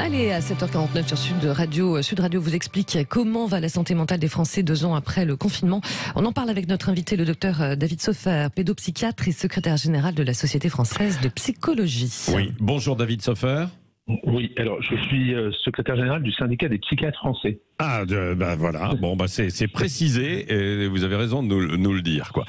Allez, à 7h49 sur Sud Radio vous explique comment va la santé mentale des Français 2 ans après le confinement. On en parle avec notre invité, le docteur David Soffer, pédopsychiatre et secrétaire général de la Société française de psychologie. Oui, bonjour David Soffer. Oui, alors je suis secrétaire général du syndicat des psychiatres français. Ah, voilà, bon, c'est précisé, et vous avez raison de nous le dire, quoi.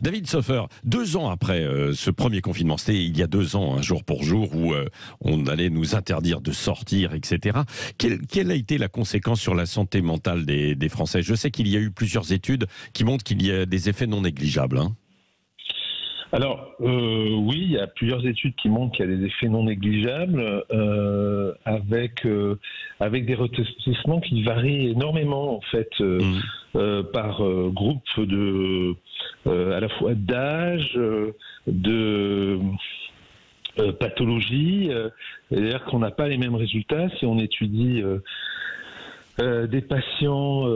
David Soffer, 2 ans après ce premier confinement, c'était il y a 2 ans, jour pour jour, où on allait nous interdire de sortir, etc. Quelle a été la conséquence sur la santé mentale des Français? Je sais qu'il y a eu plusieurs études qui montrent qu'il y a des effets non négligeables, hein. Alors, oui, il y a plusieurs études qui montrent qu'il y a des effets non négligeables, avec des retentissements qui varient énormément, en fait, par groupe à la fois d'âge, de pathologie. C'est-à-dire qu'on n'a pas les mêmes résultats si on étudie des patients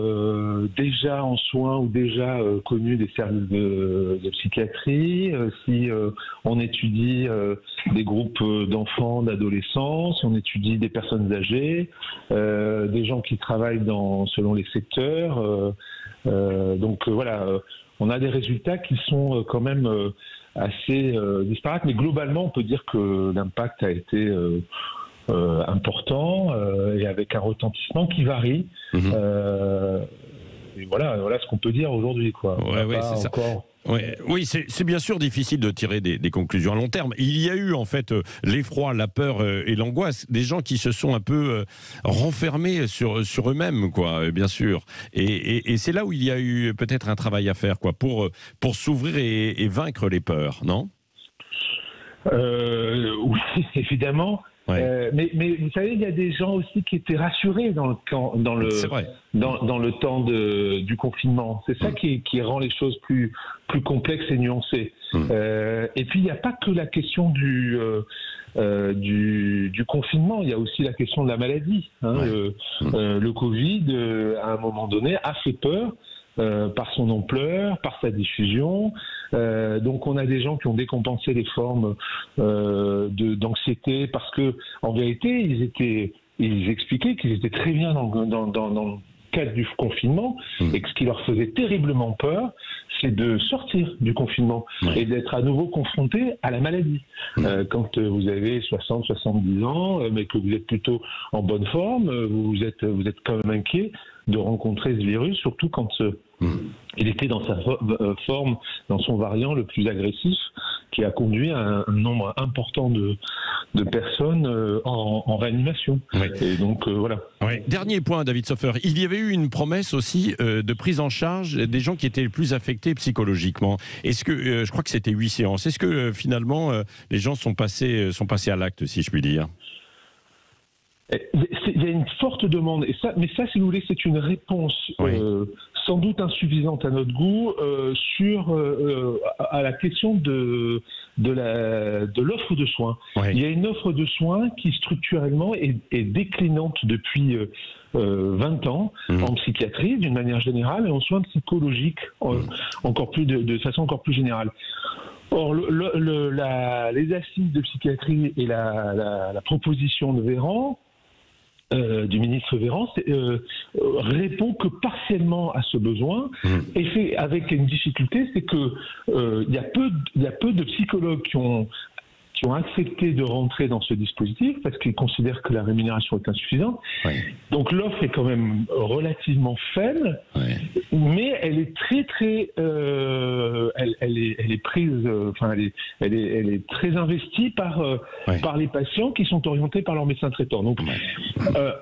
déjà en soins ou déjà connus des services de psychiatrie, si on étudie des groupes d'enfants, d'adolescents, si on étudie des personnes âgées, des gens qui travaillent selon les secteurs. Donc voilà, on a des résultats qui sont quand même assez disparates, mais globalement on peut dire que l'impact a été important et avec un retentissement qui varie. Et voilà ce qu'on peut dire aujourd'hui, quoi. Ouais, c'est ça. Oui, c'est bien sûr difficile de tirer des conclusions à long terme. Il y a eu en fait l'effroi, la peur et l'angoisse des gens qui se sont un peu renfermés sur eux-mêmes, quoi, bien sûr. Et c'est là où il y a eu peut-être un travail à faire, quoi, pour s'ouvrir et vaincre les peurs, non? Oui, évidemment. Ouais. Mais vous savez, il y a des gens aussi qui étaient rassurés dans le temps du confinement. C'est ça qui rend les choses plus complexes et nuancées. Et puis il n'y a pas que la question du confinement, il y a aussi la question de la maladie. Le Covid, à un moment donné, a fait peur. Par son ampleur, par sa diffusion. Donc on a des gens qui ont décompensé les formes d'anxiété parce que en vérité ils expliquaient qu'ils étaient très bien dans le cadre du confinement et que ce qui leur faisait terriblement peur, c'est de sortir du confinement et d'être à nouveau confrontés à la maladie. Quand vous avez 60, 70 ans, mais que vous êtes plutôt en bonne forme, vous êtes quand même inquiet de rencontrer ce virus, surtout quand il était dans sa forme, dans son variant le plus agressif, qui a conduit à un nombre important de personnes en réanimation. Et donc voilà. Dernier point, David Soffer, il y avait eu une promesse aussi de prise en charge des gens qui étaient les plus affectés psychologiquement. Est-ce que je crois que c'était 8 séances. Est-ce que finalement les gens sont passés à l'acte, si je puis dire? Il y a une forte demande, mais ça, si vous voulez, c'est une réponse sans doute insuffisante à notre goût à la question de l'offre de soins. Il y a une offre de soins qui structurellement est déclinante depuis 20 ans en psychiatrie d'une manière générale et en soins psychologiques de façon encore plus générale. Or, les assises de psychiatrie et la proposition de Véran, du ministre Véran, répond que partiellement à ce besoin et fait avec une difficulté, c'est que il y a peu de psychologues qui ont accepté de rentrer dans ce dispositif parce qu'ils considèrent que la rémunération est insuffisante. Donc l'offre est quand même relativement faible, mais elle est très elle est prise, elle est très investie par les patients qui sont orientés par leur médecin traitant. Donc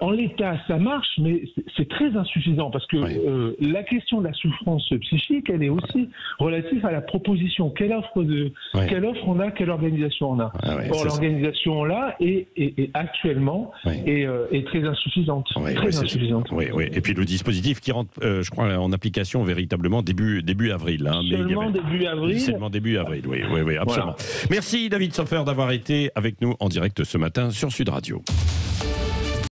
en l'état ça marche, mais c'est très insuffisant parce que la question de la souffrance psychique, elle est aussi relative à la proposition. Quelle offre on a, quelle organisation on a. Or, l'organisation là est actuellement est très insuffisante. Insuffisante. Et puis le dispositif qui rentre, je crois, en application véritablement début avril. Seulement début avril. Seulement début avril, oui, absolument. Voilà. Merci David Soffer d'avoir été avec nous en direct ce matin sur Sud Radio.